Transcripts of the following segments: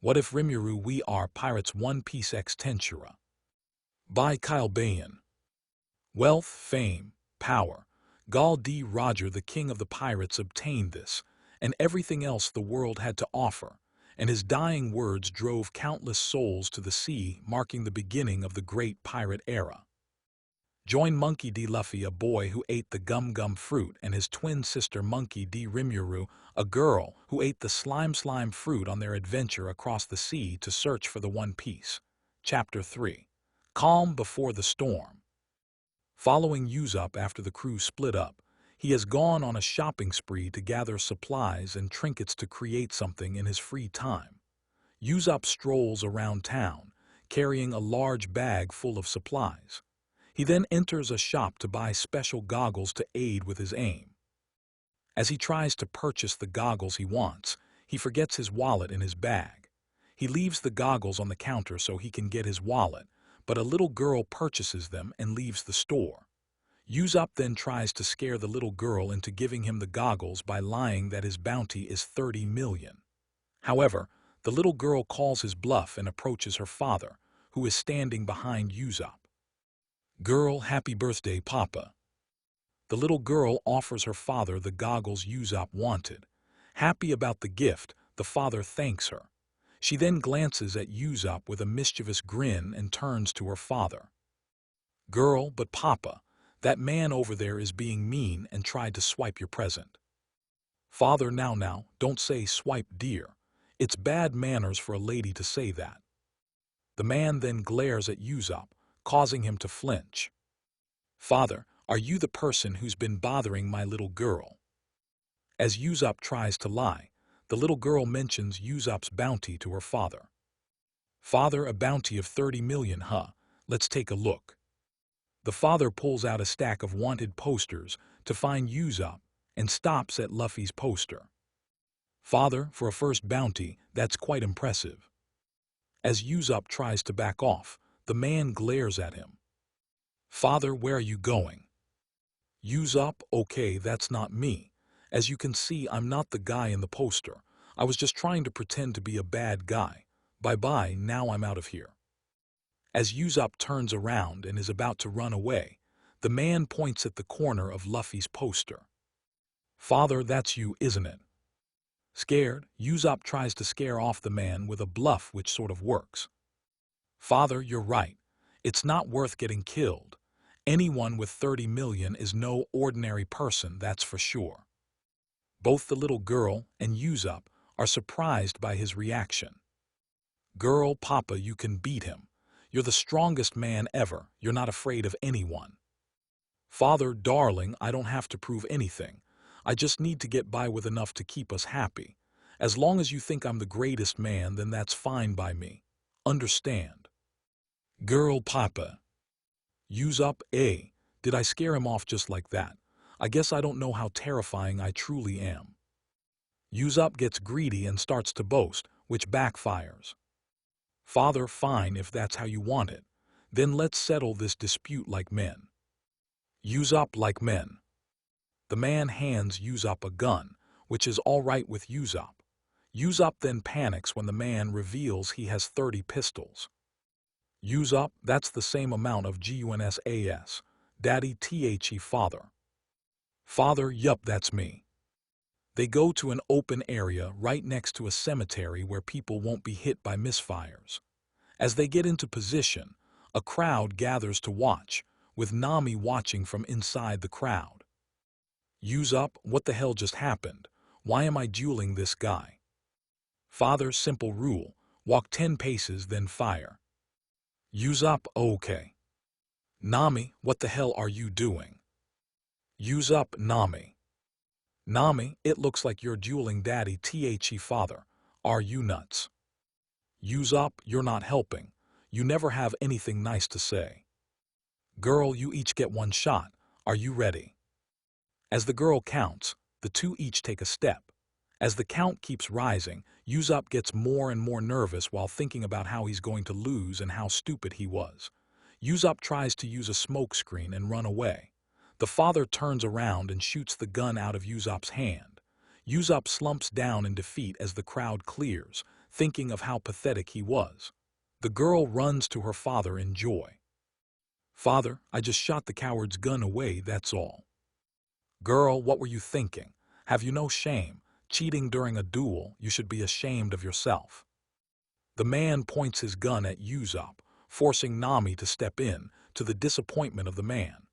What if Rimuru we are pirates One Piece X Tensura? By KyleBayan. Wealth, fame, power. Gol D Roger, the king of the pirates, obtained this, and everything else the world had to offer, and his dying words drove countless souls to the sea, marking the beginning of the great pirate era. Join Monkey D. Luffy, a boy who ate the gum-gum fruit, and his twin sister Monkey D. Rimuru, a girl who ate the slime fruit, on their adventure across the sea to search for the One Piece. Chapter 3. Calm before the storm. Following Usopp after the crew split up, he has gone on a shopping spree to gather supplies and trinkets to create something in his free time. Usopp strolls around town, carrying a large bag full of supplies. He then enters a shop to buy special goggles to aid with his aim. As he tries to purchase the goggles he wants, he forgets his wallet in his bag. He leaves the goggles on the counter so he can get his wallet, but a little girl purchases them and leaves the store. Usopp then tries to scare the little girl into giving him the goggles by lying that his bounty is 30 million. However, the little girl calls his bluff and approaches her father, who is standing behind Usopp. Girl, happy birthday, Papa. The little girl offers her father the goggles Usopp wanted. Happy about the gift, the father thanks her. She then glances at Usopp with a mischievous grin and turns to her father. Girl, but Papa, that man over there is being mean and tried to swipe your present. Father, now, don't say swipe, dear. It's bad manners for a lady to say that. The man then glares at Usopp, causing him to flinch. Father, are you the person who's been bothering my little girl? As Usopp tries to lie, the little girl mentions Usopp's bounty to her father. Father, a bounty of 30 million, huh? Let's take a look. The father pulls out a stack of wanted posters to find Usopp and stops at Luffy's poster. Father, for a first bounty, that's quite impressive. As Usopp tries to back off, the man glares at him. Father, where are you going? Usopp, okay, that's not me. As you can see, I'm not the guy in the poster. I was just trying to pretend to be a bad guy. Bye-bye, now I'm out of here. As Usopp turns around and is about to run away, the man points at the corner of Luffy's poster. Father, that's you, isn't it? Scared, Usopp tries to scare off the man with a bluff which sort of works. Father, you're right. It's not worth getting killed. Anyone with 30 million is no ordinary person, that's for sure. Both the little girl and Usopp are surprised by his reaction. Girl, Papa, you can beat him. You're the strongest man ever. You're not afraid of anyone. Father, darling, I don't have to prove anything. I just need to get by with enough to keep us happy. As long as you think I'm the greatest man, then that's fine by me. Understand? Girl, Papa. Usopp, did I scare him off just like that? I guess I don't know how terrifying I truly am. Usopp gets greedy and starts to boast, which backfires. Father, fine if that's how you want it. Then let's settle this dispute like men. Usopp, like men. The man hands Usopp a gun, which is all right with Usopp. Usopp then panics when the man reveals he has 30 pistols. Usopp, that's the same amount of gunsas. Daddy, father. Father, yup, that's me. They go to an open area right next to a cemetery where people won't be hit by misfires. As they get into position, a crowd gathers to watch, with Nami watching from inside the crowd. Usopp, what the hell just happened? Why am I dueling this guy? Father, simple rule, walk 10 paces then fire. Usopp, okay. Nami, what the hell are you doing? Usopp, Nami. Nami, it looks like you're dueling Daddy, father. Are you nuts? Usopp, you're not helping. You never have anything nice to say. Girl, you each get 1 shot. Are you ready? As the girl counts, the two each take a step. As the count keeps rising, Usopp gets more and more nervous while thinking about how he's going to lose and how stupid he was. Usopp tries to use a smokescreen and run away. The father turns around and shoots the gun out of Usopp's hand. Usopp slumps down in defeat as the crowd clears. thinking of how pathetic he was. The girl runs to her father in joy. "Father, I just shot the coward's gun away, that's all." "Girl, what were you thinking? Have you no shame? Cheating during a duel, you should be ashamed of yourself." The man points his gun at Usopp, forcing Nami to step in, to the disappointment of the man.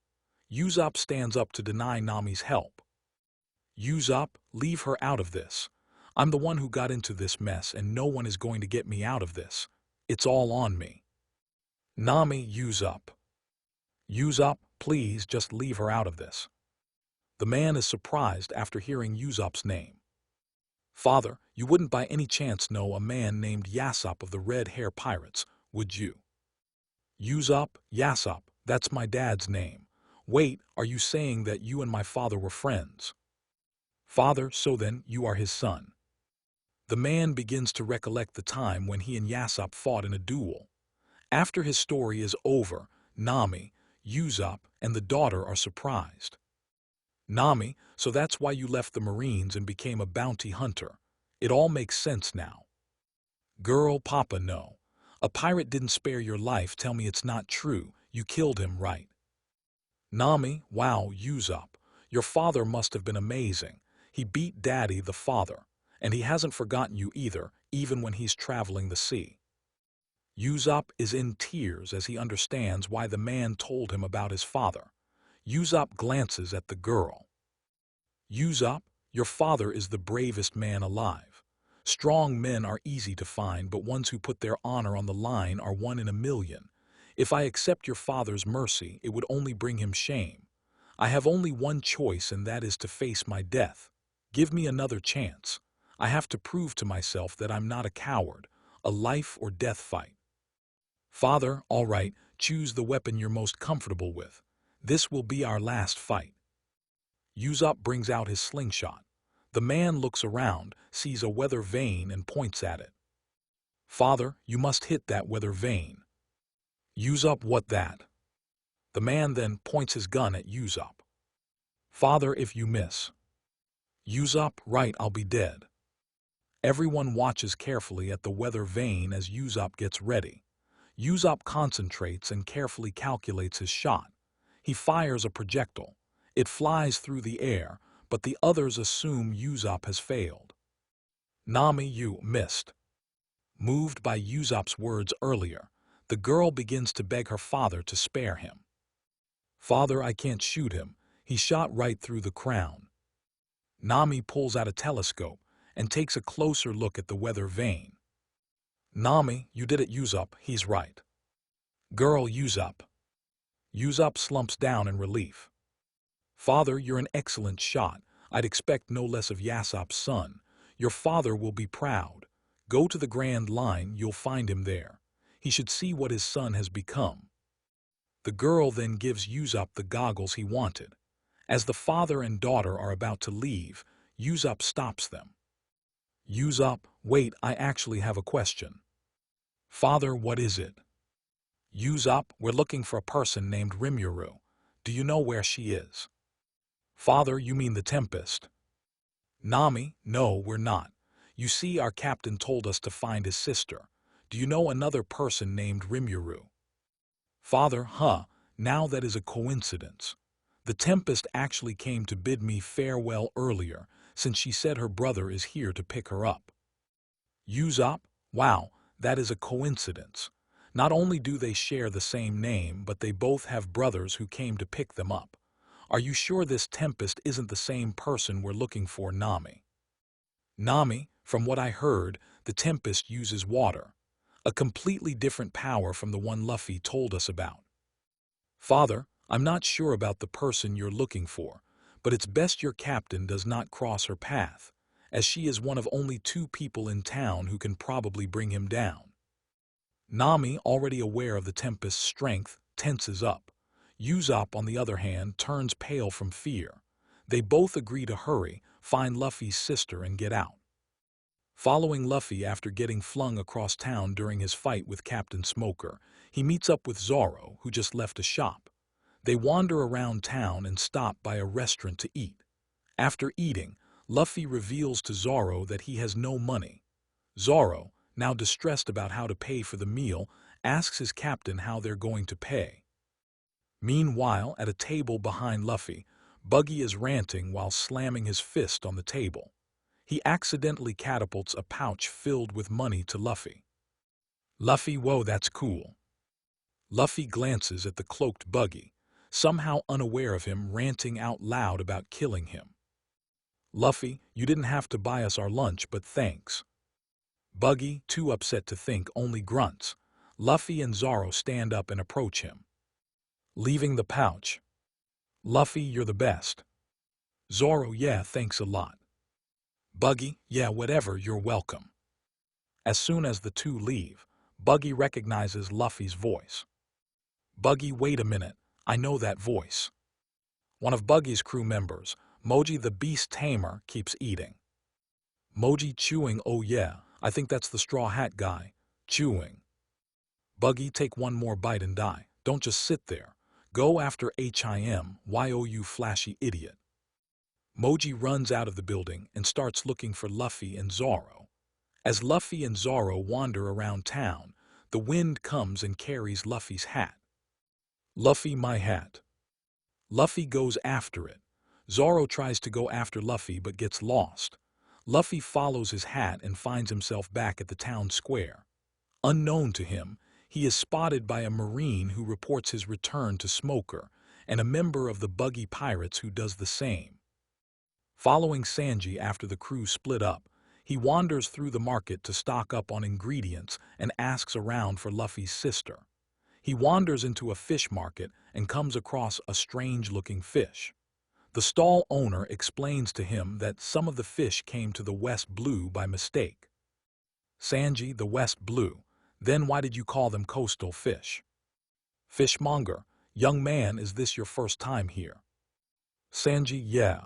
Usopp stands up to deny Nami's help. "Usopp, leave her out of this. I'm the one who got into this mess and no one is going to get me out of this. It's all on me." "Nami, Usopp. Usopp, please just leave her out of this." The man is surprised after hearing Usopp's name. "Father, you wouldn't by any chance know a man named Usopp of the Red Hair Pirates, would you?" "Usopp, Usopp, that's my dad's name. Wait, are you saying that you and my father were friends?" "Father, so then you are his son." The man begins to recollect the time when he and Usopp fought in a duel. After his story is over, Nami, Usopp, and the daughter are surprised. "Nami, so that's why you left the Marines and became a bounty hunter. It all makes sense now." "Girl, Papa, no. A pirate didn't spare your life, tell me it's not true. You killed him, right?" "Nami, wow, Usopp, your father must have been amazing. He beat Daddy, the father, and he hasn't forgotten you either, even when he's traveling the sea." Usopp is in tears as he understands why the man told him about his father. Usopp glances at the girl. "Usopp, your father is the bravest man alive. Strong men are easy to find, but ones who put their honor on the line are one in a million. If I accept your father's mercy, it would only bring him shame. I have only one choice, and that is to face my death. Give me another chance. I have to prove to myself that I'm not a coward, a life or death fight." "Father, all right, choose the weapon you're most comfortable with. This will be our last fight." Usopp brings out his slingshot. The man looks around, sees a weather vane, and points at it. "Father, you must hit that weather vane." "Usopp, what that?" The man then points his gun at Usopp. "Father, if you miss." "Usopp, right, I'll be dead." Everyone watches carefully at the weather vane as Usopp gets ready. Usopp concentrates and carefully calculates his shot. He fires a projectile. It flies through the air, but the others assume Usopp has failed. "Nami, you missed." Moved by Usopp's words earlier, the girl begins to beg her father to spare him. "Father, I can't shoot him. He shot right through the crown." Nami pulls out a telescope and takes a closer look at the weather vane. "Nami, you did it, Usopp, he's right." "Girl, Usopp." Usopp slumps down in relief. "Father, you're an excellent shot. I'd expect no less of Usopp's son. Your father will be proud. Go to the Grand Line, you'll find him there. He should see what his son has become." The girl then gives Usopp the goggles he wanted. As the father and daughter are about to leave, Usopp stops them. "Usopp, wait, I actually have a question." "Father, what is it?" "Usopp, we're looking for a person named Rimuru. Do you know where she is?" "Father, you mean the Tempest?" "Nami, no, we're not. You see, our captain told us to find his sister. Do you know another person named Rimuru?" "Father, now that is a coincidence. The Tempest actually came to bid me farewell earlier, since she said her brother is here to pick her up." "Usopp, wow, that is a coincidence. Not only do they share the same name, but they both have brothers who came to pick them up. Are you sure this Tempest isn't the same person we're looking for, Nami?" "Nami, from what I heard, the Tempest uses water. A completely different power from the one Luffy told us about." "Father, I'm not sure about the person you're looking for, but it's best your captain does not cross her path, as she is one of only 2 people in town who can probably bring him down." Nami, already aware of the Tempest's strength, tenses up. Usopp, on the other hand, turns pale from fear. They both agree to hurry, find Luffy's sister, and get out. Following Luffy after getting flung across town during his fight with Captain Smoker, he meets up with Zoro, who just left a shop. They wander around town and stop by a restaurant to eat. After eating, Luffy reveals to Zoro that he has no money. "Zoro, now distressed about how to pay for the meal, asks his captain how they're going to pay. Meanwhile, at a table behind Luffy, Buggy is ranting while slamming his fist on the table. He accidentally catapults a pouch filled with money to Luffy. Luffy, whoa, that's cool. Luffy glances at the cloaked Buggy, somehow unaware of him ranting out loud about killing him. Luffy, you didn't have to buy us our lunch, but thanks. Buggy, too upset to think, only grunts. Luffy and Zoro stand up and approach him. Leaving the pouch. Luffy, you're the best. Zoro, yeah, thanks a lot. Buggy, yeah, whatever, you're welcome. As soon as the two leave, Buggy recognizes Luffy's voice. Buggy, wait a minute, I know that voice. One of Buggy's crew members, Moji the Beast Tamer, keeps eating. Moji chewing, oh yeah, I think that's the Straw Hat guy, chewing. Buggy, take one more bite and die, don't just sit there. Go after him, you flashy idiot. Moji runs out of the building and starts looking for Luffy and Zoro. As Luffy and Zoro wander around town, the wind comes and carries Luffy's hat. Luffy, my hat. Luffy goes after it. Zoro tries to go after Luffy but gets lost. Luffy follows his hat and finds himself back at the town square. Unknown to him, he is spotted by a Marine who reports his return to Smoker, and a member of the Buggy Pirates who does the same. Following Sanji after the crew split up, he wanders through the market to stock up on ingredients and asks around for Luffy's sister. He wanders into a fish market and comes across a strange-looking fish. The stall owner explains to him that some of the fish came to the West Blue by mistake. Sanji, the West Blue, then why did you call them coastal fish? Fishmonger, young man, is this your first time here? Sanji, yeah.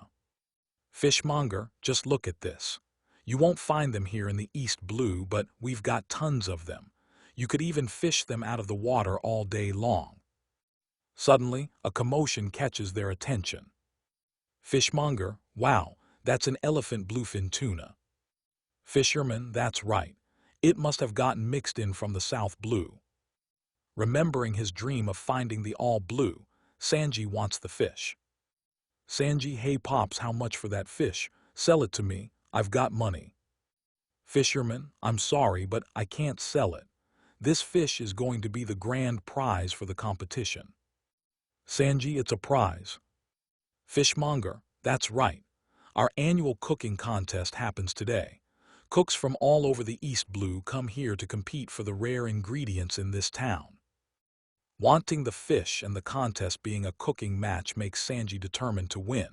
Fishmonger, just look at this. You won't find them here in the East Blue, but we've got tons of them. You could even fish them out of the water all day long. Suddenly, a commotion catches their attention. Fishmonger, wow, that's an elephant bluefin tuna. Fisherman, that's right. It must have gotten mixed in from the South Blue. Remembering his dream of finding the All Blue, Sanji wants the fish. Sanji, hey Pops, how much for that fish? Sell it to me, I've got money. Fisherman, I'm sorry, but I can't sell it. This fish is going to be the grand prize for the competition. Sanji, it's a prize. Fishmonger, that's right. Our annual cooking contest happens today. Cooks from all over the East Blue come here to compete for the rare ingredients in this town. Wanting the fish and the contest being a cooking match makes Sanji determined to win.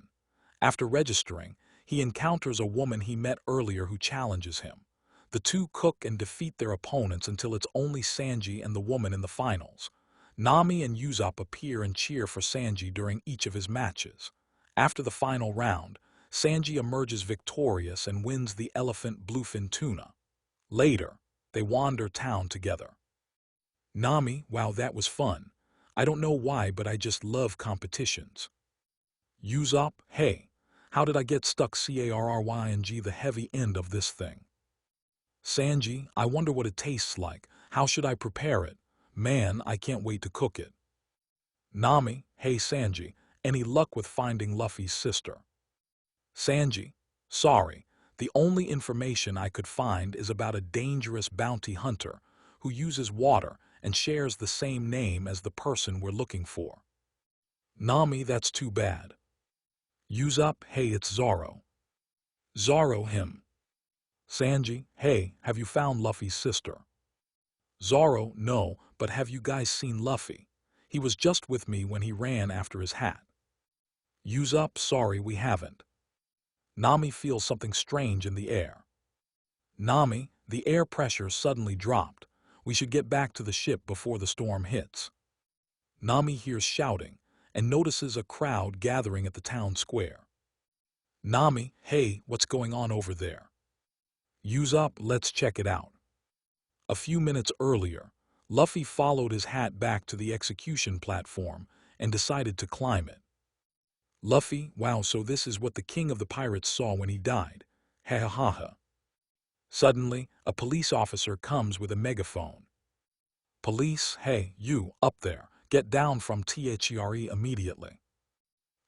After registering, he encounters a woman he met earlier who challenges him. The two cook and defeat their opponents until it's only Sanji and the woman in the finals. Nami and Usopp appear and cheer for Sanji during each of his matches. After the final round, Sanji emerges victorious and wins the elephant bluefin tuna. Later, they wander town together. Nami, wow, that was fun. I don't know why, but I just love competitions. Usopp, hey, how did I get stuck carrying the heavy end of this thing? Sanji, I wonder what it tastes like. How should I prepare it? Man, I can't wait to cook it. Nami, hey Sanji, any luck with finding Luffy's sister? Sanji, sorry, the only information I could find is about a dangerous bounty hunter who uses water and shares the same name as the person we're looking for. Nami, that's too bad. Usopp, hey, it's Zoro. Zoro, him. Sanji, hey, have you found Luffy's sister? Zoro, no, but have you guys seen Luffy? He was just with me when he ran after his hat. Usopp, sorry, we haven't. Nami feels something strange in the air. Nami, the air pressure suddenly dropped. We should get back to the ship before the storm hits. Nami hears shouting and notices a crowd gathering at the town square. Nami, hey, what's going on over there? Usopp, let's check it out. A few minutes earlier, Luffy followed his hat back to the execution platform and decided to climb it. Luffy, wow, so this is what the king of the pirates saw when he died. Ha ha ha ha. Suddenly, a police officer comes with a megaphone. Police, hey, you, up there, get down from THERE immediately.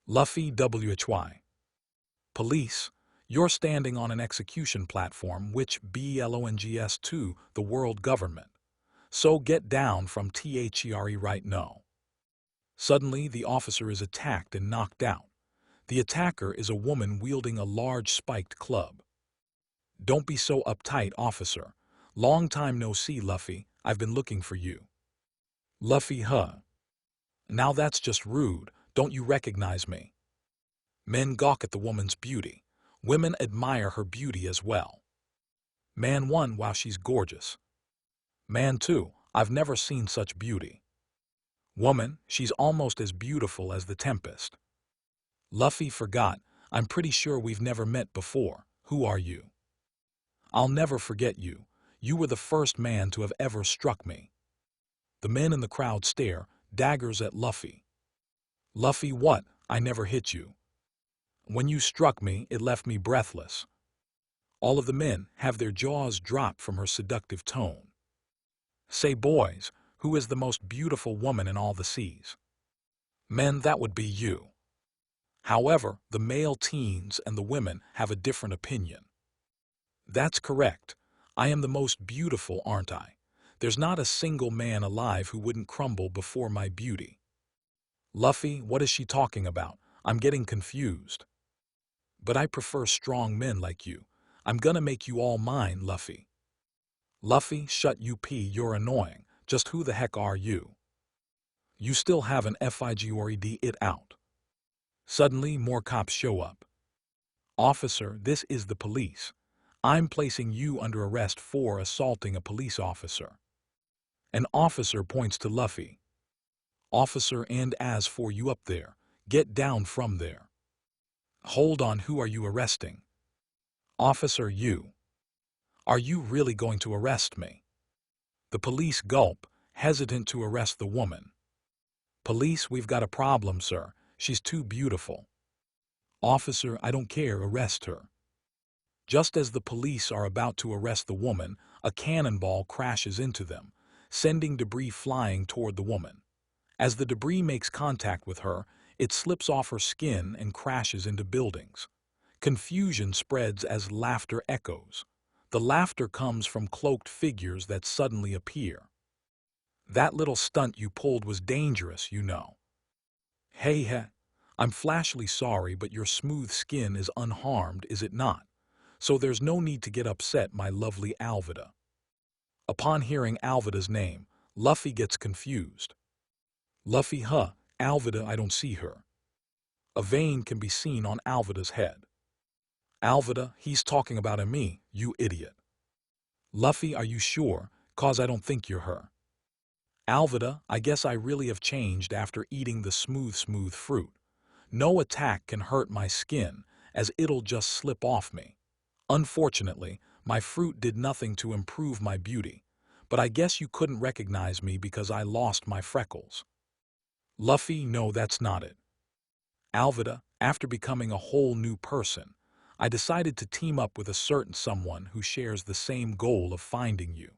Luffy WHY. Police, you're standing on an execution platform which belongs to the world government. So get down from THERE right now. Suddenly, the officer is attacked and knocked out. The attacker is a woman wielding a large spiked club. Don't be so uptight, officer. Long time no see, Luffy. I've been looking for you. Luffy, huh? Now that's just rude. Don't you recognize me? Men gawk at the woman's beauty. Women admire her beauty as well. Man 1, wow, she's gorgeous. Man 2, I've never seen such beauty. Woman, she's almost as beautiful as the Tempest. Luffy forgot. I'm pretty sure we've never met before. Who are you? I'll never forget you. You were the first man to have ever struck me. The men in the crowd stare, daggers at Luffy. Luffy, what? I never hit you. When you struck me, it left me breathless. All of the men have their jaws drop from her seductive tone. Say, boys, who is the most beautiful woman in all the seas? Men, that would be you. However, the male teens and the women have a different opinion. That's correct. I am the most beautiful, aren't I? There's not a single man alive who wouldn't crumble before my beauty. Luffy, what is she talking about? I'm getting confused. But I prefer strong men like you. I'm gonna make you all mine, Luffy. Luffy, shut up, you're annoying. Just who the heck are you? You still haven't figured it out. Suddenly, more cops show up. Officer, this is the police. I'm placing you under arrest for assaulting a police officer. An officer points to Luffy. Officer, and as for you up there, get down from there. Hold on, who are you arresting? Officer, you. Are you really going to arrest me? The police gulp, hesitant to arrest the woman. Police, we've got a problem, sir. She's too beautiful. Officer, I don't care, arrest her. Just as the police are about to arrest the woman, a cannonball crashes into them, sending debris flying toward the woman. As the debris makes contact with her, it slips off her skin and crashes into buildings. Confusion spreads as laughter echoes. The laughter comes from cloaked figures that suddenly appear. That little stunt you pulled was dangerous, you know. Hey, I'm flashily sorry, but your smooth skin is unharmed, is it not? So there's no need to get upset, my lovely Alvida. Upon hearing Alvida's name, Luffy gets confused. Luffy, huh? Alvida, I don't see her. A vein can be seen on Alvida's head. Alvida, he's talking about me, you idiot. Luffy, are you sure? 'Cause I don't think you're her. Alvida, I guess I really have changed after eating the smooth fruit. No attack can hurt my skin, as it'll just slip off me. Unfortunately, my fruit did nothing to improve my beauty, but I guess you couldn't recognize me because I lost my freckles. Luffy, no, that's not it. Alvida, after becoming a whole new person, I decided to team up with a certain someone who shares the same goal of finding you.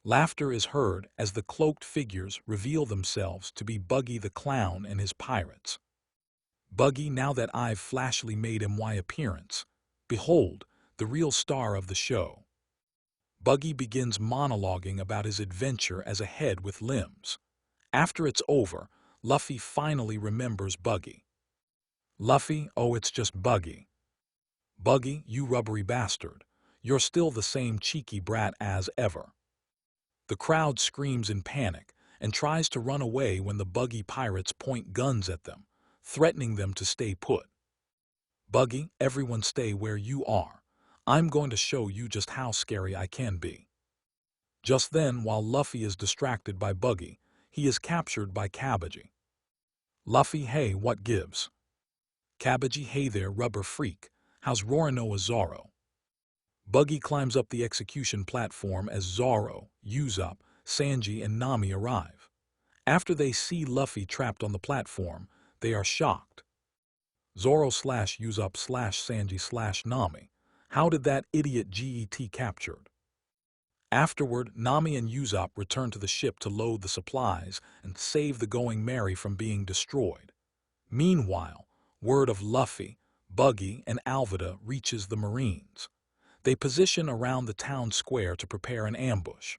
Laughter is heard as the cloaked figures reveal themselves to be Buggy the Clown and his pirates. Buggy, now that I've flashily made my appearance, behold, the real star of the show. Buggy begins monologuing about his adventure as a head with limbs. After it's over, Luffy finally remembers Buggy. Luffy, oh, it's just Buggy. Buggy, you rubbery bastard. You're still the same cheeky brat as ever. The crowd screams in panic and tries to run away when the Buggy pirates point guns at them, threatening them to stay put. Buggy, everyone stay where you are. I'm going to show you just how scary I can be. Just then, while Luffy is distracted by Buggy, he is captured by Cabbage. Luffy, hey, what gives? Cabbage, hey there, rubber freak. How's Roronoa Zoro? Buggy climbs up the execution platform as Zoro, Usopp, Sanji, and Nami arrive. After they see Luffy trapped on the platform, they are shocked. Zoro/Usopp/Sanji/Nami, How did that idiot get captured? Afterward, Nami and Usopp return to the ship to load the supplies and save the Going Merry from being destroyed. Meanwhile, word of Luffy, Buggy, and Alvida reaches the Marines. They position around the town square to prepare an ambush.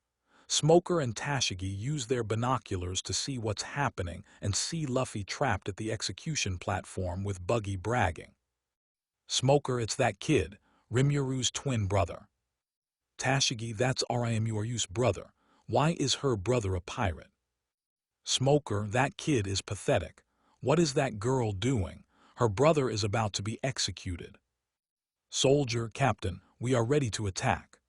Smoker and Tashigi use their binoculars to see what's happening and see Luffy trapped at the execution platform with Buggy bragging. Smoker, it's that kid, Rimuru's twin brother. Tashigi, that's Rimuru's brother. Why is her brother a pirate? Smoker, that kid is pathetic. What is that girl doing? Her brother is about to be executed. Soldier, Captain, we are ready to attack.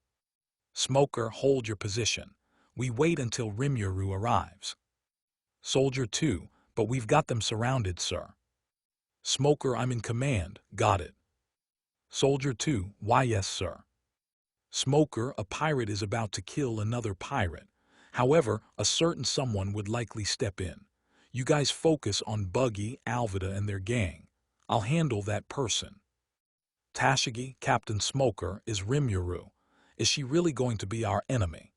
Smoker, hold your position. We wait until Rimuru arrives. Soldier 2, but we've got them surrounded, sir. Smoker, I'm in command, got it. Soldier 2, why yes, sir. Smoker, a pirate is about to kill another pirate. However, a certain someone would likely step in. You guys focus on Buggy, Alvida, and their gang. I'll handle that person. Tashigi, Captain Smoker, is Rimuru. Is she really going to be our enemy?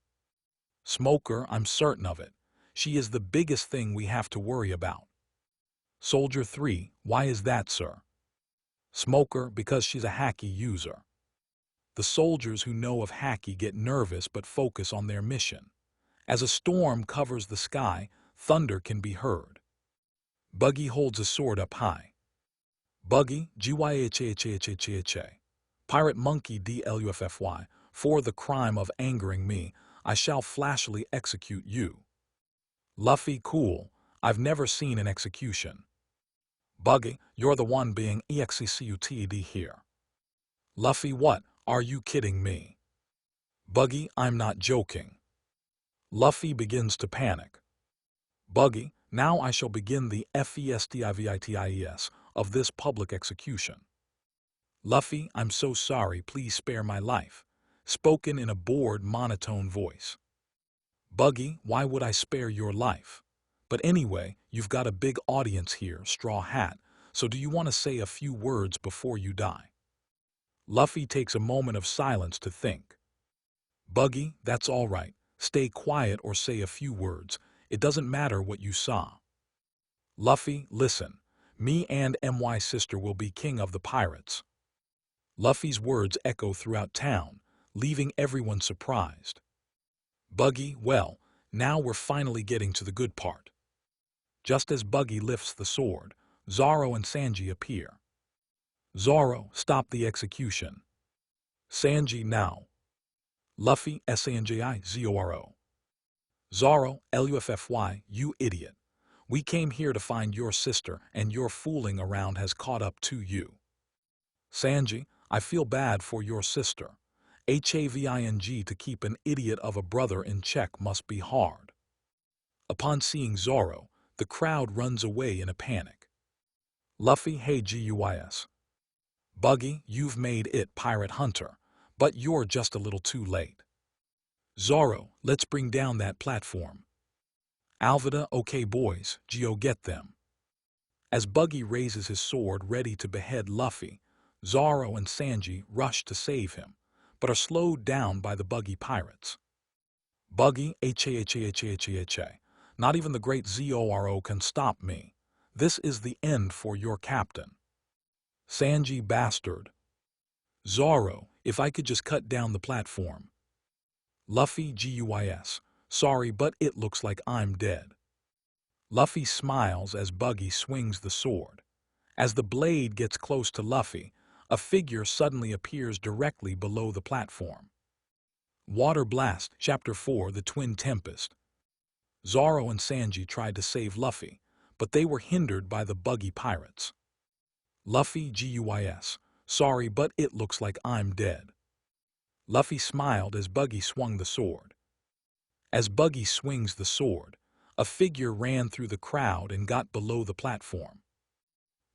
Smoker, I'm certain of it. She is the biggest thing we have to worry about. Soldier 3, why is that, sir? Smoker, because she's a haki user. The soldiers who know of haki get nervous but focus on their mission. As a storm covers the sky, thunder can be heard. Buggy holds a sword up high. Buggy, gyhhhhhh. Pirate monkey DLUFFY, for the crime of angering me, I shall flashily execute you. Luffy, cool, I've never seen an execution. Buggy, you're the one being executed here. Luffy, what, are you kidding me? Buggy, I'm not joking. Luffy begins to panic. Buggy, now I shall begin the FESTIVITIES of this public execution. Luffy, I'm so sorry, please spare my life. Spoken in a bored, monotone voice. Buggy, why would I spare your life? But anyway, you've got a big audience here, Straw Hat, so do you want to say a few words before you die? Luffy takes a moment of silence to think. Buggy, that's all right. Stay quiet or say a few words. It doesn't matter what you saw. Luffy, listen. Me and my sister will be king of the pirates. Luffy's words echo throughout town, leaving everyone surprised. Buggy, well, now we're finally getting to the good part. Just as Buggy lifts the sword, Zoro and Sanji appear. Zoro, stop the execution. Sanji, now. Luffy, SANJI, Zoro, LUFFY, you idiot. We came here to find your sister and your fooling around has caught up to you. Sanji, I feel bad for your sister. HAVING, to keep an idiot of a brother in check must be hard. Upon seeing Zoro, the crowd runs away in a panic. Luffy, hey GUIS. Buggy, you've made it, Pirate Hunter, but you're just a little too late. Zoro, let's bring down that platform. Alvida, okay boys, Geo, get them. As Buggy raises his sword ready to behead Luffy, Zoro and Sanji rush to save him, but are slowed down by the Buggy pirates. Buggy, HAHAHAHA, not even the great Zoro can stop me. This is the end for your captain. Sanji, bastard. Zoro, if I could just cut down the platform. Luffy, GUIS, sorry but it looks like I'm dead. Luffy smiles as Buggy swings the sword. As the blade gets close to Luffy, a figure suddenly appears directly below the platform. Water Blast, Chapter 4, The Twin Tempest. Zoro and Sanji tried to save Luffy, but they were hindered by the Buggy pirates. Luffy, GUIS, sorry but it looks like I'm dead. Luffy smiled as Buggy swung the sword. As Buggy swings the sword, a figure ran through the crowd and got below the platform.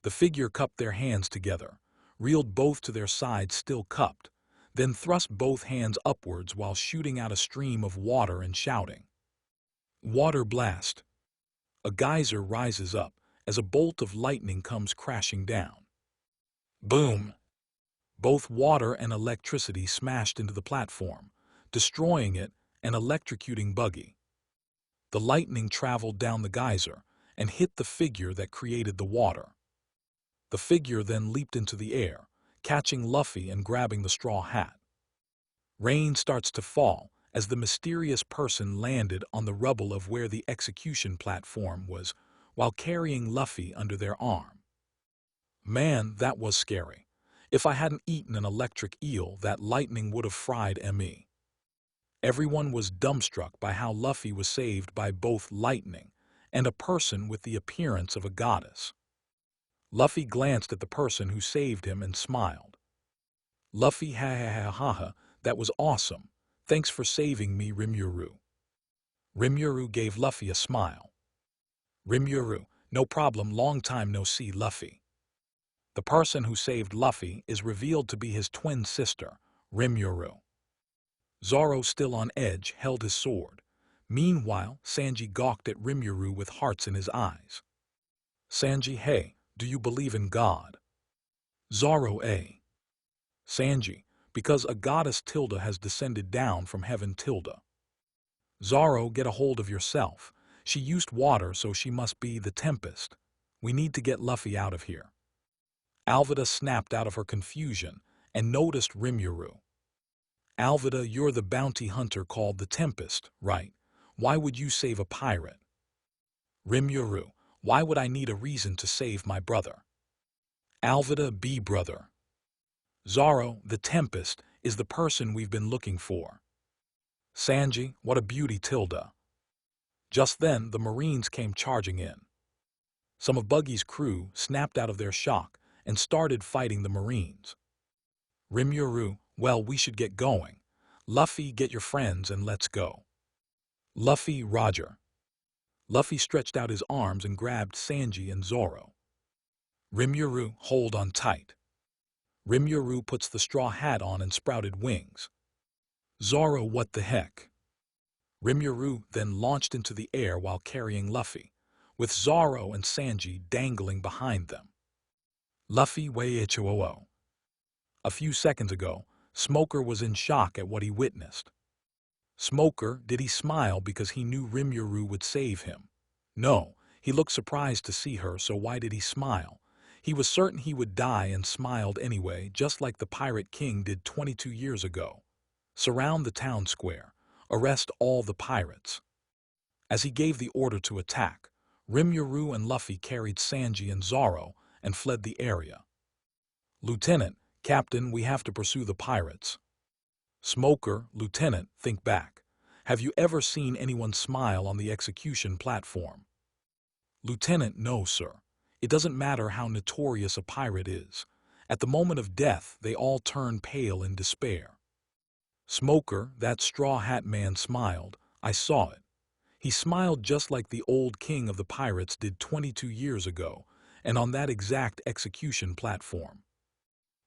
The figure cupped their hands together, reeled both to their sides still cupped, then thrust both hands upwards while shooting out a stream of water and shouting. Water Blast. A geyser rises up as a bolt of lightning comes crashing down. Boom! Both water and electricity smashed into the platform, destroying it and electrocuting Buggy. The lightning traveled down the geyser and hit the figure that created the water. The figure then leaped into the air, catching Luffy and grabbing the straw hat. Rain starts to fall as the mysterious person landed on the rubble of where the execution platform was while carrying Luffy under their arm. Man, that was scary. If I hadn't eaten an electric eel, that lightning would have fried me. Everyone was dumbstruck by how Luffy was saved by both lightning and a person with the appearance of a goddess. Luffy glanced at the person who saved him and smiled. Luffy, ha ha ha ha ha, that was awesome. Thanks for saving me, Rimuru. Rimuru gave Luffy a smile. Rimuru, no problem, long time no see, Luffy. The person who saved Luffy is revealed to be his twin sister, Rimuru. Zoro, still on edge, held his sword. Meanwhile, Sanji gawked at Rimuru with hearts in his eyes. Sanji, hey, do you believe in God? Zoro, Sanji, because a goddess tilde has descended down from heaven tilde. Zoro, get a hold of yourself. She used water, so she must be the Tempest. We need to get Luffy out of here. Alvida snapped out of her confusion and noticed Rimuru. Alvida, you're the bounty hunter called the Tempest, right? Why would you save a pirate? Rimuru, why would I need a reason to save my brother? Alvida, be brother. Zoro, the Tempest, is the person we've been looking for. Sanji, what a beauty tilde. Just then, the Marines came charging in. Some of Buggy's crew snapped out of their shock and started fighting the Marines. Rimuru, well, we should get going. Luffy, get your friends and let's go. Luffy, Roger. Luffy stretched out his arms and grabbed Sanji and Zoro. Rimuru, hold on tight. Rimuru puts the straw hat on and sprouted wings. Zoro, what the heck? Rimuru then launched into the air while carrying Luffy, with Zoro and Sanji dangling behind them. Luffy, way-icho-o-o. A few seconds ago, Smoker was in shock at what he witnessed. Smoker, did he smile because he knew Rimuru would save him? No, he looked surprised to see her, so why did he smile? He was certain he would die and smiled anyway, just like the Pirate King did 22 years ago. Surround the town square. Arrest all the pirates. As he gave the order to attack, Rimuru and Luffy carried Sanji and Zoro and fled the area. Lieutenant, Captain, we have to pursue the pirates. Smoker, Lieutenant, think back. Have you ever seen anyone smile on the execution platform? Lieutenant, no, sir. It doesn't matter how notorious a pirate is. At the moment of death, they all turn pale in despair. Smoker, that straw hat man smiled. I saw it. He smiled just like the old king of the pirates did 22 years ago, and on that exact execution platform.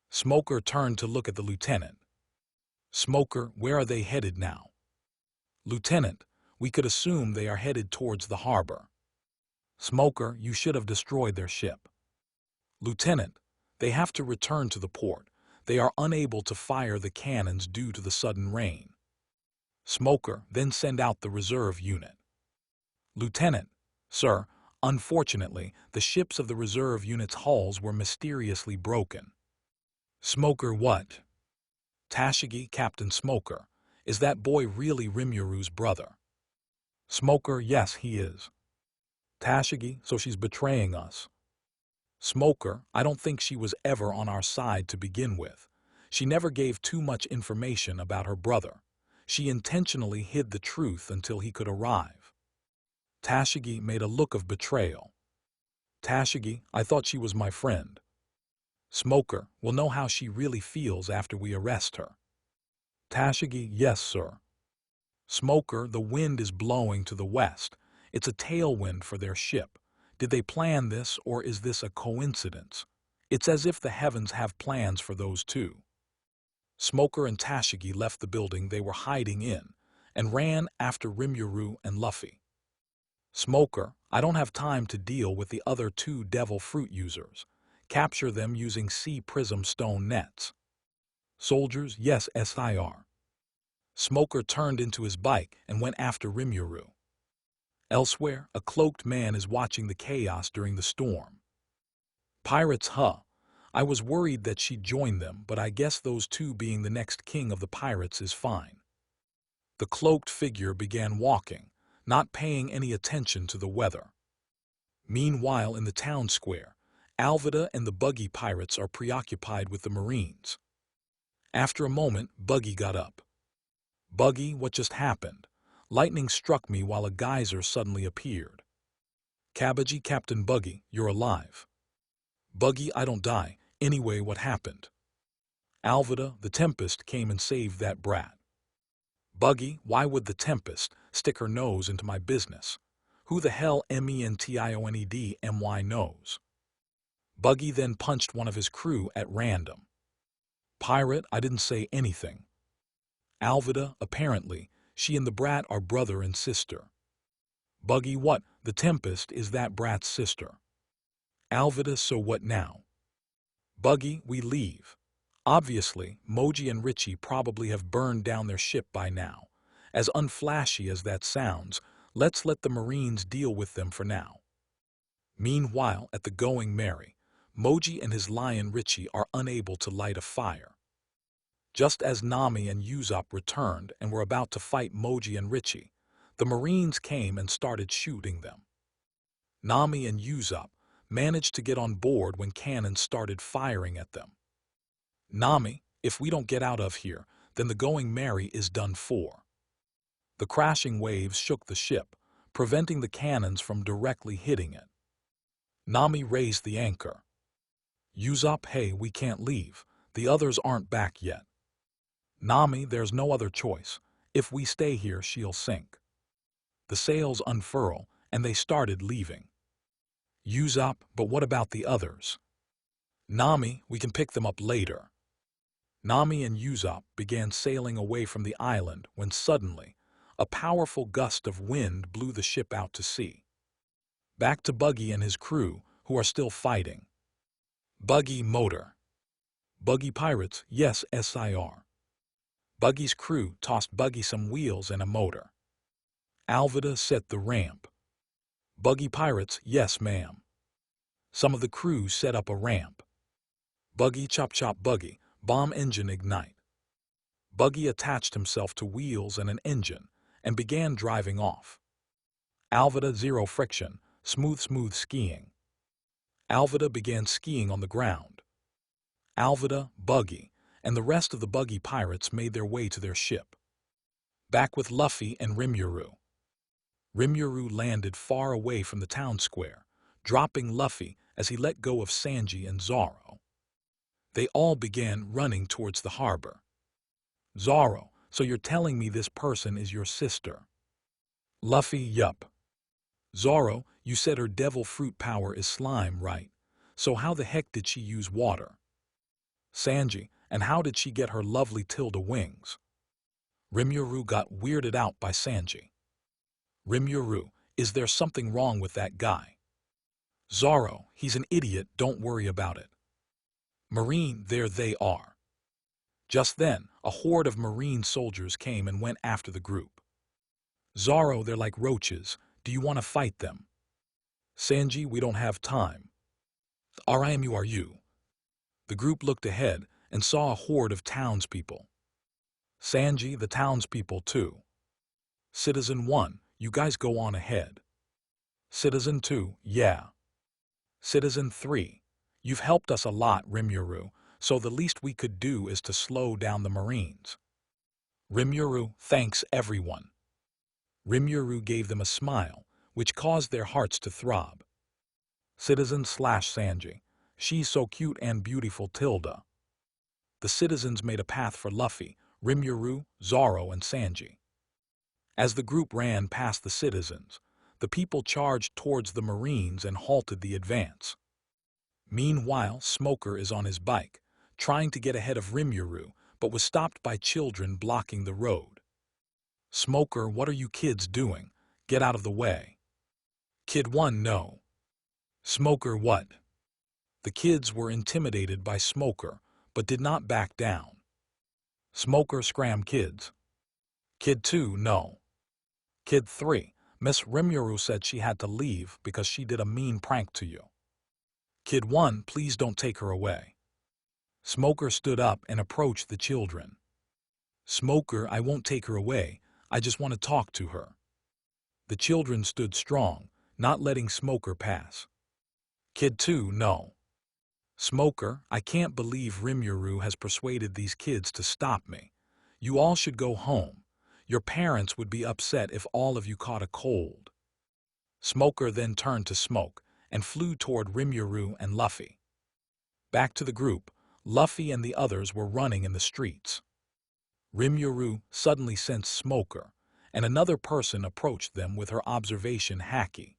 Smoker turned to look at the lieutenant. Smoker, where are they headed now? Lieutenant, we could assume they are headed towards the harbor. Smoker, you should have destroyed their ship. Lieutenant, they have to return to the port. They are unable to fire the cannons due to the sudden rain. Smoker, then send out the reserve unit. Lieutenant, sir, unfortunately, the ships of the reserve unit's hulls were mysteriously broken. Smoker, what? Tashigi, Captain Smoker, is that boy really Rimuru's brother? Smoker, yes, he is. Tashigi, so she's betraying us. Smoker, I don't think she was ever on our side to begin with. She never gave too much information about her brother. She intentionally hid the truth until he could arrive. Tashigi made a look of betrayal. Tashigi, I thought she was my friend. Smoker, we'll know how she really feels after we arrest her. Tashigi, yes, sir. Smoker, the wind is blowing to the west. It's a tailwind for their ship. Did they plan this, or is this a coincidence? It's as if the heavens have plans for those two. Smoker and Tashigi left the building they were hiding in and ran after Rimuru and Luffy. Smoker, I don't have time to deal with the other two devil fruit users. Capture them using sea prism stone nets. Soldiers, yes, sir. Smoker turned into his bike and went after Rimuru. Elsewhere, a cloaked man is watching the chaos during the storm. Pirates, huh? I was worried that she'd join them, but I guess those two being the next king of the pirates is fine. The cloaked figure began walking, not paying any attention to the weather. Meanwhile, in the town square, Alvida and the Buggy pirates are preoccupied with the Marines. After a moment, Buggy got up. Buggy, what just happened? Lightning struck me while a geyser suddenly appeared. Cabbagey, Captain Buggy, you're alive. Buggy, I don't die. Anyway, what happened? Alvida, the Tempest, came and saved that brat. Buggy, why would the Tempest stick her nose into my business? Who the hell mentionedmy knows? Buggy then punched one of his crew at random. Pirate, I didn't say anything. Alvida, apparently, she and the brat are brother and sister. Buggy, what? The Tempest is that brat's sister. Alvida, so what now? Buggy, we leave. Obviously, Moji and Richie probably have burned down their ship by now. As unflashy as that sounds, let's let the Marines deal with them for now. Meanwhile, at the Going Merry, Moji and his lion Richie are unable to light a fire. Just as Nami and Usopp returned and were about to fight Moji and Richie, the Marines came and started shooting them. Nami and Usopp managed to get on board when cannons started firing at them. Nami, if we don't get out of here, then the Going Merry is done for. The crashing waves shook the ship, preventing the cannons from directly hitting it. Nami raised the anchor. Usopp, hey, we can't leave. The others aren't back yet. Nami, there's no other choice. If we stay here, she'll sink. The sails unfurl, and they started leaving. Usopp, but what about the others? Nami, we can pick them up later. Nami and Usopp began sailing away from the island when suddenly, a powerful gust of wind blew the ship out to sea. Back to Buggy and his crew, who are still fighting. Buggy motor. Buggy pirates, yes, sir. Buggy's crew tossed Buggy some wheels and a motor. Alvida set the ramp. Buggy pirates, yes, ma'am. Some of the crew set up a ramp. Buggy chop chop Buggy, bomb engine ignite. Buggy attached himself to wheels and an engine and began driving off. Alvida zero friction, smooth skiing. Alvida began skiing on the ground. Alvida, Buggy, and the rest of the Buggy pirates made their way to their ship. Back with Luffy and Rimuru. Rimuru landed far away from the town square, dropping Luffy as he let go of Sanji and Zoro. They all began running towards the harbor. Zoro, so you're telling me this person is your sister? Luffy, yup. Zoro, you said her devil fruit power is slime, right? So how the heck did she use water? Sanji, and how did she get her lovely Tilda wings? Rimuru got weirded out by Sanji. Rimuru, is there something wrong with that guy? Zoro, he's an idiot, don't worry about it. Marine, there they are. Just then, a horde of Marine soldiers came and went after the group. Zoro, they're like roaches, do you want to fight them? Sanji, we don't have time. RIMU are you? The group looked ahead and saw a horde of townspeople. Sanji, the townspeople too. Citizen 1, you guys go on ahead. Citizen 2, yeah. Citizen 3, you've helped us a lot, Rimuru, so the least we could do is to slow down the Marines. Rimuru, thanks everyone. Rimuru gave them a smile, which caused their hearts to throb. Citizen/Sanji, she's so cute and beautiful, Tilda. The citizens made a path for Luffy, Rimuru, Zoro, and Sanji. As the group ran past the citizens, the people charged towards the Marines and halted the advance. Meanwhile, Smoker is on his bike, trying to get ahead of Rimuru, but was stopped by children blocking the road. Smoker, what are you kids doing? Get out of the way. Kid 1, no. Smoker, what? The kids were intimidated by Smoker, but did not back down. Smoker scram kids. Kid 2, no. Kid 3, Miss Rimuru said she had to leave because she did a mean prank to you. Kid 1, please don't take her away. Smoker stood up and approached the children. Smoker, I won't take her away, I just want to talk to her. The children stood strong, not letting Smoker pass. Kid 2, no. Smoker, I can't believe Rimuru has persuaded these kids to stop me. You all should go home. Your parents would be upset if all of you caught a cold. Smoker then turned to Smoke and flew toward Rimuru and Luffy. Back to the group, Luffy and the others were running in the streets. Rimuru suddenly sensed Smoker, and another person approached them with her observation haki.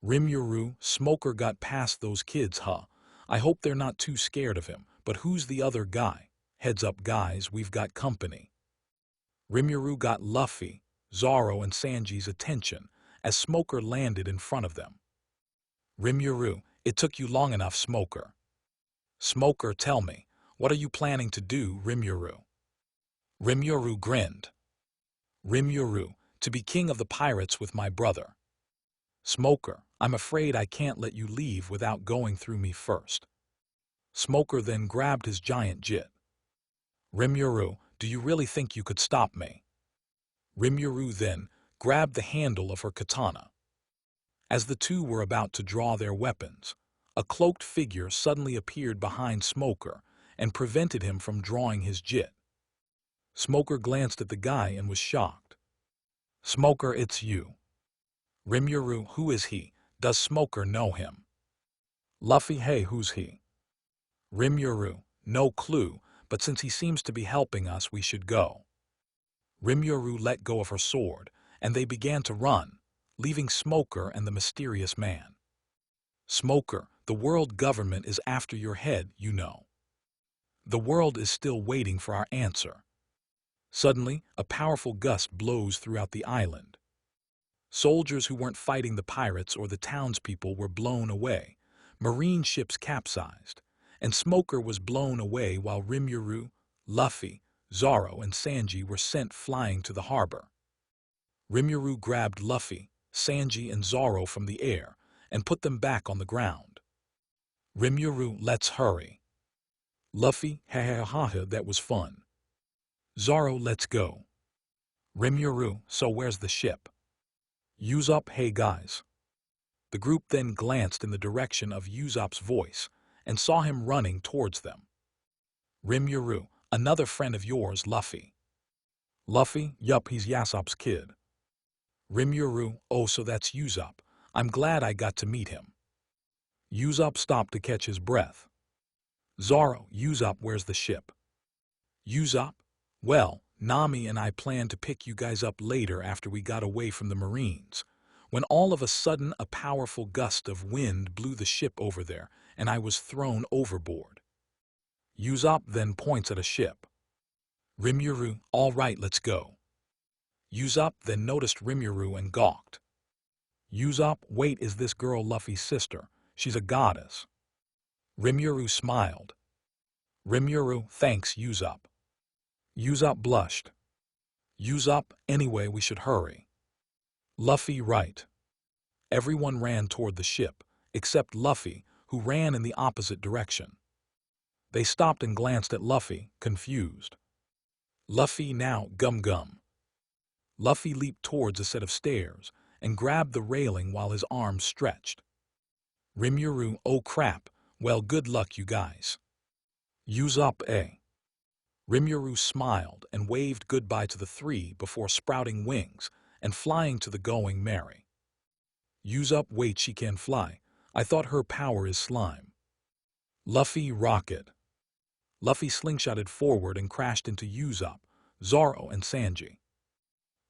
Rimuru, Smoker got past those kids, huh? I hope they're not too scared of him, but who's the other guy? Heads up guys, we've got company. Rimuru got Luffy, Zoro and Sanji's attention as Smoker landed in front of them. Rimuru, it took you long enough, Smoker. Smoker, tell me, what are you planning to do, Rimuru? Rimuru grinned. Rimuru, to be king of the pirates with my brother. Smoker, I'm afraid I can't let you leave without going through me first. Smoker then grabbed his giant jit. Rimuru, do you really think you could stop me? Rimuru then grabbed the handle of her katana. As the two were about to draw their weapons, a cloaked figure suddenly appeared behind Smoker and prevented him from drawing his jit. Smoker glanced at the guy and was shocked. Smoker, it's you. Rimuru, who is he? Does Smoker know him? Luffy, hey, who's he? Rimuru, no clue, but since he seems to be helping us, we should go. Rimuru let go of her sword, and they began to run, leaving Smoker and the mysterious man. Smoker, the world government is after your head, you know. The world is still waiting for our answer. Suddenly, a powerful gust blows throughout the island. Soldiers who weren't fighting the pirates or the townspeople were blown away, marine ships capsized, and Smoker was blown away while Rimuru, Luffy, Zoro, and Sanji were sent flying to the harbor. Rimuru grabbed Luffy, Sanji, and Zoro from the air and put them back on the ground. Rimuru, let's hurry. Luffy, ha ha ha ha, that was fun. Zoro, let's go. Rimuru, so where's the ship? Usopp, hey guys. The group then glanced in the direction of Usopp's voice and saw him running towards them. Rimuru, another friend of yours, Luffy. Luffy, yup, he's Usopp's kid. Rimuru, oh, so that's Usopp. I'm glad I got to meet him. Usopp stopped to catch his breath. Zoro, Usopp, where's the ship? Usopp, well, Nami and I planned to pick you guys up later after we got away from the Marines, when all of a sudden a powerful gust of wind blew the ship over there and I was thrown overboard. Usopp then points at a ship. Rimuru, all right, let's go. Usopp then noticed Rimuru and gawked. Usopp, wait, is this girl Luffy's sister? She's a goddess. Rimuru smiled. Rimuru, thanks, Usopp. Usopp blushed. Usopp, anyway, we should hurry. Luffy, right. Everyone ran toward the ship, except Luffy, who ran in the opposite direction. They stopped and glanced at Luffy, confused. Luffy, now, gum. Luffy leaped towards a set of stairs and grabbed the railing while his arms stretched. Rimuru, oh crap, well, good luck, you guys. Usopp, eh? Rimuru smiled and waved goodbye to the three before sprouting wings and flying to the Going Merry. Usopp, wait, she can fly. I thought her power is slime. Luffy, rocket. Luffy slingshotted forward and crashed into Usopp, Zoro, and Sanji.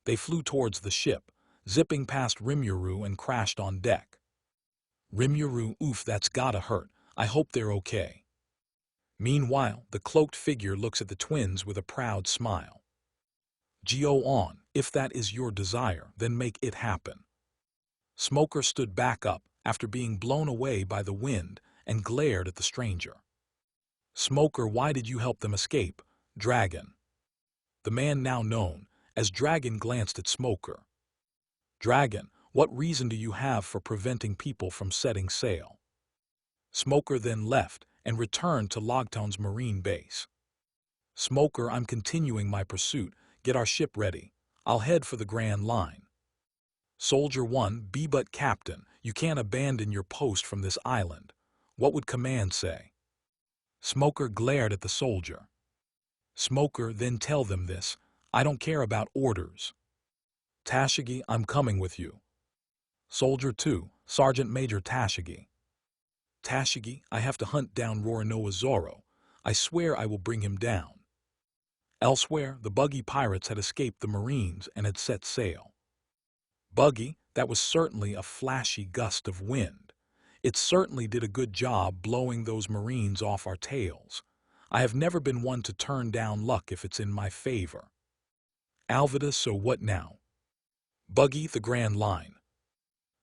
They flew towards the ship, zipping past Rimuru and crashed on deck. Rimuru, oof, that's gotta hurt. I hope they're okay. Meanwhile, the cloaked figure looks at the twins with a proud smile. Go on, if that is your desire, then make it happen. Smoker stood back up after being blown away by the wind and glared at the stranger. Smoker, why did you help them escape, Dragon? the man now known as Dragon glanced at Smoker. "Dragon, what reason do you have for preventing people from setting sail?" Smoker then left and returned to Logtown's marine base. "Smoker, I'm continuing my pursuit. Get our ship ready. I'll head for the Grand Line." Soldier 1, "B but Captain, you can't abandon your post from this island. What would command say?" Smoker glared at the soldier. "Smoker, then tell them this. I don't care about orders." "Tashigi, I'm coming with you." Soldier 2, Sergeant Major Tashigi. "Tashigi, I have to hunt down Roronoa Zoro. I swear I will bring him down." Elsewhere, the buggy pirates had escaped the Marines and had set sail. "Buggy, that was certainly a flashy gust of wind. It certainly did a good job blowing those Marines off our tails. I have never been one to turn down luck if it's in my favor." "Alvida, so what now?" "Buggy, the Grand Line."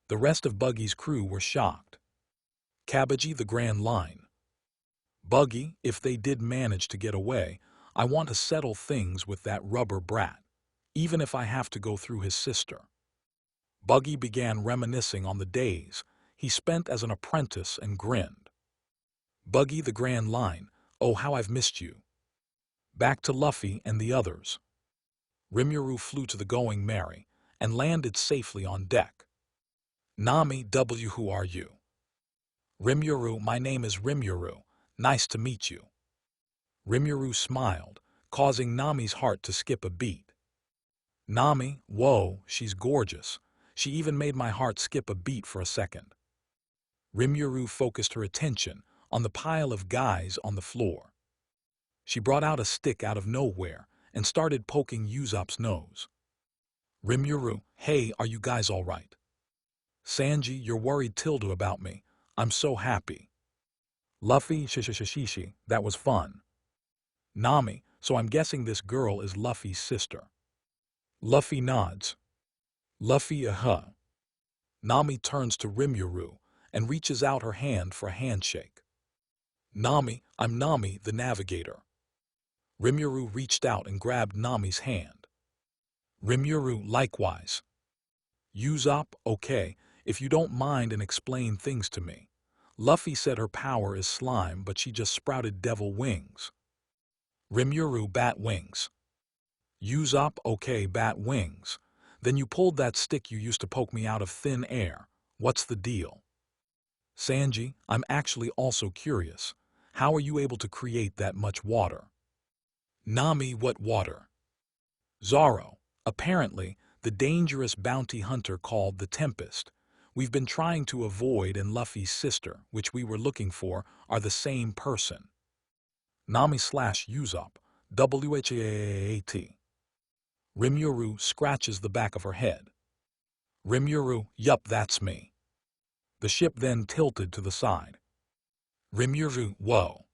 The rest of Buggy's crew were shocked. "Cabbagey, the Grand Line." "Buggy, if they did manage to get away, I want to settle things with that rubber brat, even if I have to go through his sister." Buggy began reminiscing on the days he spent as an apprentice and grinned. "Buggy, the Grand Line, oh how I've missed you." Back to Luffy and the others. Rimuru flew to the Going Merry and landed safely on deck. "Nami W, who are you?" "Rimuru, my name is Rimuru. Nice to meet you." Rimuru smiled, causing Nami's heart to skip a beat. "Nami, whoa, she's gorgeous. She even made my heart skip a beat for a second." Rimuru focused her attention on the pile of guys on the floor. She brought out a stick out of nowhere and started poking Usopp's nose. "Rimuru, hey, are you guys all right?" "Sanji, you're worried Tilda about me. I'm so happy." "Luffy, shishishishishi, that was fun." "Nami, so I'm guessing this girl is Luffy's sister." Luffy nods. "Luffy, Nami turns to Rimuru and reaches out her hand for a handshake. "Nami, I'm Nami, the navigator." Rimuru reached out and grabbed Nami's hand. Rimuru likewise. "Usopp, okay, if you don't mind and explain things to me. Luffy said her power is slime, but she just sprouted devil wings." Rimuru, "Bat wings." Usopp, "Okay, bat wings. Then you pulled that stick you used to poke me out of thin air. What's the deal?" Sanji, "I'm actually also curious. How are you able to create that much water?" Nami, "What water?" Zoro, "Apparently, the dangerous bounty hunter called the Tempest. We've been trying to avoid, and Luffy's sister, which we were looking for, are the same person." Nami/Usopp, WHAAT. Rimuru scratches the back of her head. Rimuru, "Yup, that's me." The ship then tilted to the side. Rimuru, "Whoa."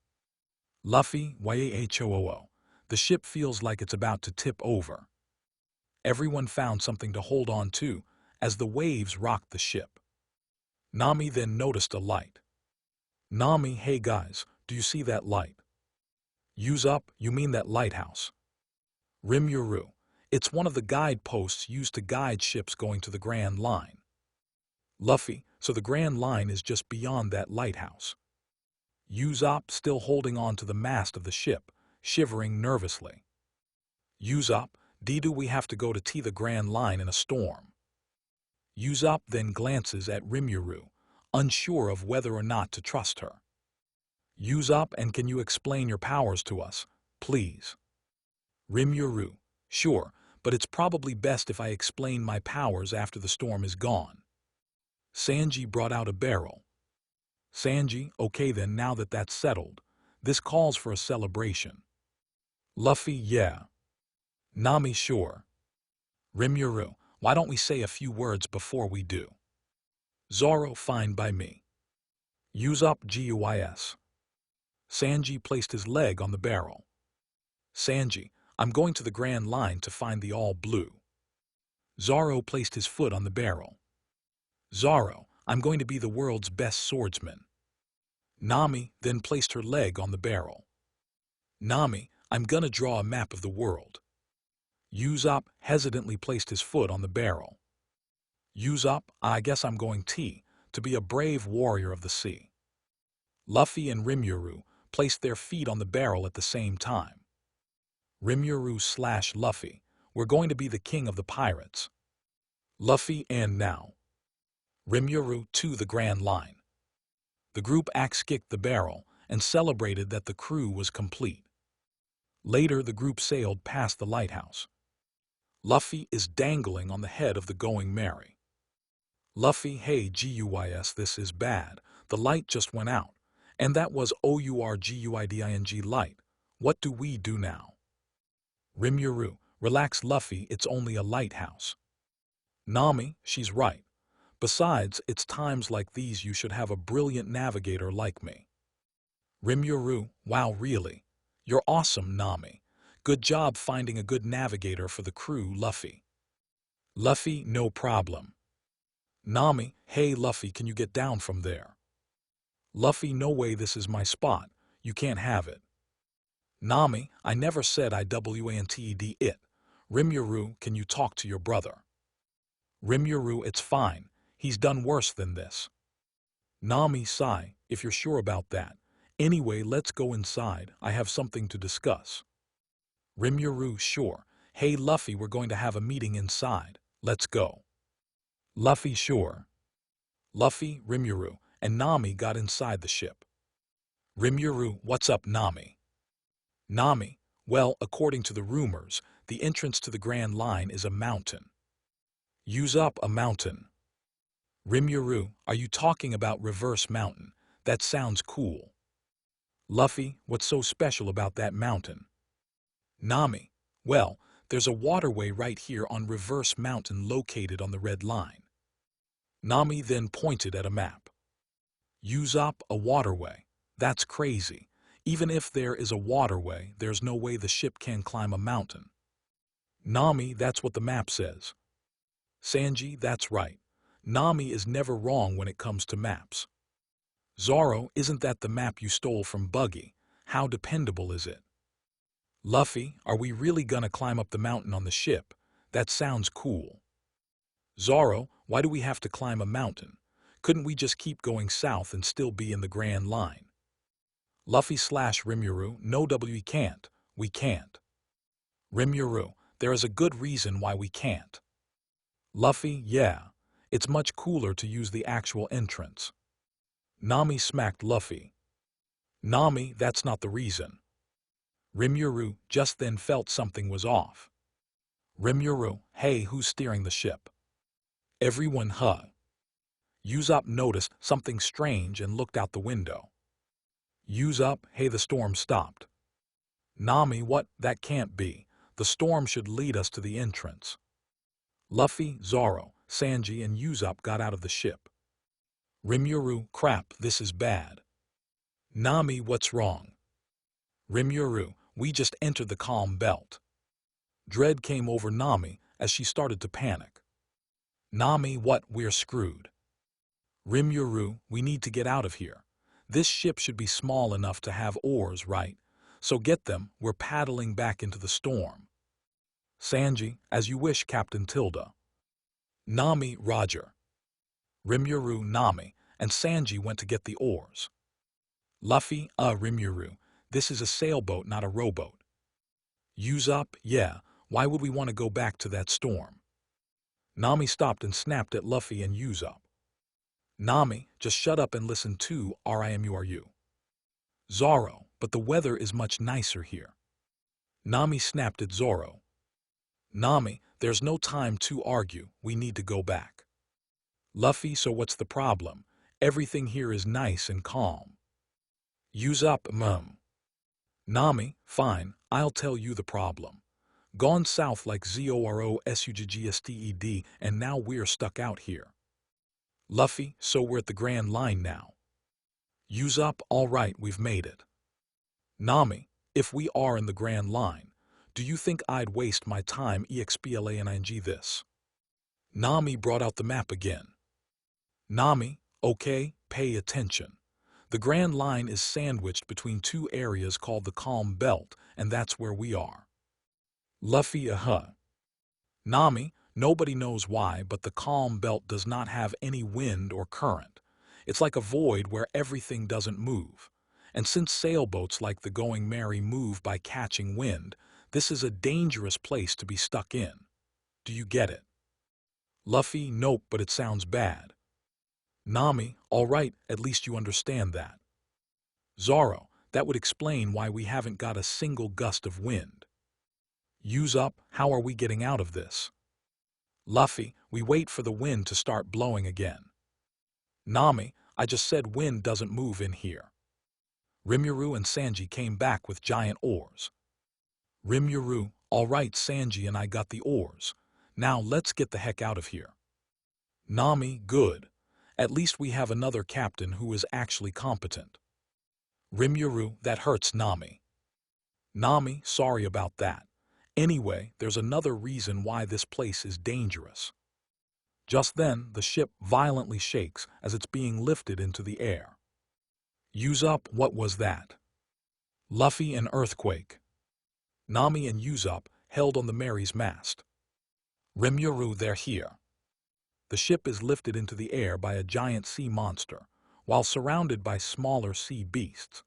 Luffy, YAHOOO. The ship feels like it's about to tip over. Everyone found something to hold on to as the waves rocked the ship. Nami then noticed a light. Nami, "Hey guys, do you see that light?" Usopp, "You mean that lighthouse?" Rimuru, "It's one of the guideposts used to guide ships going to the Grand Line." Luffy, "So the Grand Line is just beyond that lighthouse." Usopp, still holding on to the mast of the ship, shivering nervously. Usopp, "Do we have to go to the Grand Line in a storm?" Usopp then glances at Rimuru, unsure of whether or not to trust her. Usopp, "And can you explain your powers to us, please?" Rimuru, "Sure, but it's probably best if I explain my powers after the storm is gone." Sanji brought out a barrel. Sanji, "Okay then, now that that's settled, this calls for a celebration." Luffy, "Yeah." Nami, "Sure." Rimuru, "Why don't we say a few words before we do?" Zoro, "Fine by me." Usopp, GUIS. Sanji placed his leg on the barrel. Sanji, "I'm going to the Grand Line to find the All Blue." Zoro placed his foot on the barrel. Zoro, "I'm going to be the world's best swordsman." Nami then placed her leg on the barrel. Nami, "I'm gonna draw a map of the world." Usopp hesitantly placed his foot on the barrel. Usopp, I guess I'm going to be a brave warrior of the sea. Luffy and Rimuru placed their feet on the barrel at the same time. Rimuru/Luffy, we're going to be the king of the pirates. Luffy and now. Rimuru to the Grand Line. The group axe-kicked the barrel and celebrated that the crew was complete. Later, the group sailed past the lighthouse. Luffy is dangling on the head of the Going Merry. Luffy, hey guys, this is bad. The light just went out. And that was OURGUIDING light. What do we do now? Rimuru, relax Luffy, it's only a lighthouse. Nami, she's right. Besides, it's times like these you should have a brilliant navigator like me. Rimuru, wow really? You're awesome, Nami. Good job finding a good navigator for the crew, Luffy. Luffy, no problem. Nami, hey Luffy, can you get down from there? Luffy, no way, this is my spot. You can't have it. Nami, I never said I wanted it. Rimuru, can you talk to your brother? Rimuru, it's fine. He's done worse than this. Nami, sigh, if you're sure about that. Anyway, let's go inside. I have something to discuss. Rimuru, sure. Hey Luffy, we're going to have a meeting inside. Let's go. Luffy, sure. Luffy, Rimuru, and Nami got inside the ship. Rimuru, what's up, Nami? Nami, well, according to the rumors, the entrance to the Grand Line is a mountain. Usopp, a mountain. Rimuru, are you talking about Reverse Mountain? That sounds cool. Luffy, what's so special about that mountain? Nami, well, there's a waterway right here on Reverse Mountain located on the Red Line. Nami then pointed at a map. Usopp, a waterway. That's crazy. Even if there is a waterway, there's no way the ship can climb a mountain. Nami, that's what the map says. Sanji, that's right. Nami is never wrong when it comes to maps. Zoro, isn't that the map you stole from Buggy? How dependable is it? Luffy, are we really gonna climb up the mountain on the ship? That sounds cool. Zoro, why do we have to climb a mountain? Couldn't we just keep going south and still be in the Grand Line? Luffy/Rimuru, no we can't. We can't. Rimuru, there is a good reason why we can't. Luffy, yeah. It's much cooler to use the actual entrance. Nami smacked Luffy. Nami, that's not the reason. Rimuru just then felt something was off. Rimuru, hey, who's steering the ship? Everyone, huh? Usopp noticed something strange and looked out the window. Usopp, hey, the storm stopped. Nami, what? That can't be. The storm should lead us to the entrance. Luffy, Zoro, Sanji, and Usopp got out of the ship. Rimuru, crap, this is bad. Nami, what's wrong? Rimuru, we just entered the calm belt. Dread came over Nami as she started to panic. Nami, what? We're screwed. Rimuru, we need to get out of here. This ship should be small enough to have oars, right? So get them, we're paddling back into the storm. Sanji, as you wish, Captain Tilda. Nami, roger. Rimuru, Nami, and Sanji went to get the oars. Luffy, Rimuru, this is a sailboat, not a rowboat. Usopp, yeah, why would we want to go back to that storm? Nami stopped and snapped at Luffy and Usopp. Nami, just shut up and listen to Rimuru. Zoro, but the weather is much nicer here. Nami snapped at Zoro. Nami, there's no time to argue, we need to go back. Luffy, so what's the problem? Everything here is nice and calm. Usopp, Nami, fine, I'll tell you the problem. Gone south like ZOROSUGGSTED, and now we're stuck out here. Luffy, so we're at the Grand Line now. Usopp, all right, we've made it. Nami, if we are in the Grand Line, do you think I'd waste my time explaining this? Nami brought out the map again. Nami, okay, pay attention. The Grand Line is sandwiched between two areas called the Calm Belt, and that's where we are. Luffy, Nami, nobody knows why, but the calm belt does not have any wind or current. It's like a void where everything doesn't move. And since sailboats like the Going Merry move by catching wind, this is a dangerous place to be stuck in. Do you get it? Luffy, nope, but it sounds bad. Nami, all right, at least you understand that. Zoro, that would explain why we haven't got a single gust of wind. Usopp, how are we getting out of this? Luffy, we wait for the wind to start blowing again. Nami, I just said wind doesn't move in here. Rimuru and Sanji came back with giant oars. Rimuru, all right, Sanji and I got the oars. Now let's get the heck out of here. Nami, good. At least we have another captain who is actually competent. Rimuru, that hurts Nami. Nami, sorry about that. Anyway, there's another reason why this place is dangerous. Just then, the ship violently shakes as it's being lifted into the air. Usopp, what was that? Luffy, an earthquake. Nami and Usopp held on the Mary's mast. Rimuru, they're here. The ship is lifted into the air by a giant sea monster, while surrounded by smaller sea beasts.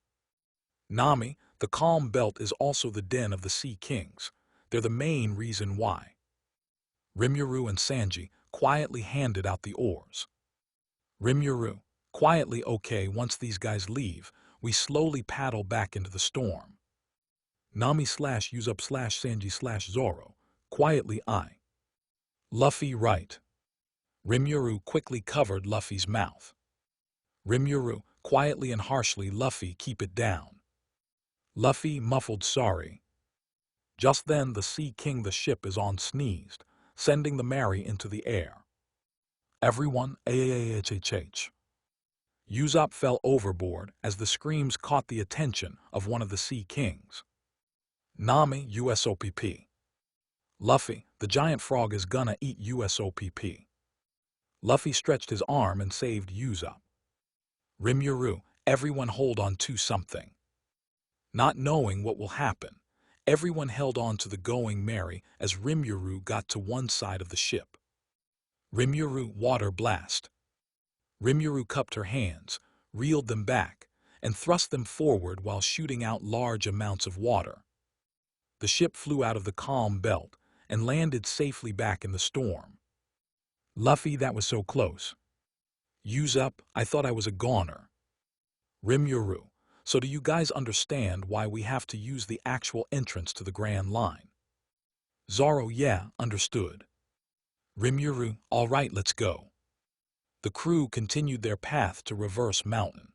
Nami, the calm belt is also the den of the Sea Kings. They're the main reason why. Rimuru and Sanji quietly handed out the oars. Rimuru, quietly, okay, once these guys leave, we slowly paddle back into the storm. Nami / Usopp / Sanji / Zoro, quietly, I. Luffy, right. Rimuru quickly covered Luffy's mouth. Rimuru, quietly and harshly, Luffy, keep it down. Luffy, muffled, sorry. Just then the Sea King the ship is on sneezed, sending the Mary into the air. Everyone, ahhhh. Usopp fell overboard as the screams caught the attention of one of the Sea Kings. Nami, Usopp. Luffy, the giant frog is gonna eat Usopp. Luffy stretched his arm and saved Usopp. Rimuru, everyone hold on to something. Not knowing what will happen, everyone held on to the Going Merry as Rimuru got to one side of the ship. Rimuru, water blast. Rimuru cupped her hands, reeled them back, and thrust them forward while shooting out large amounts of water. The ship flew out of the calm belt and landed safely back in the storm. Luffy, that was so close. Usopp, I thought I was a goner. Rimuru, so do you guys understand why we have to use the actual entrance to the Grand Line? Zoro, yeah, understood. Rimuru, all right, let's go. The crew continued their path to Reverse Mountain.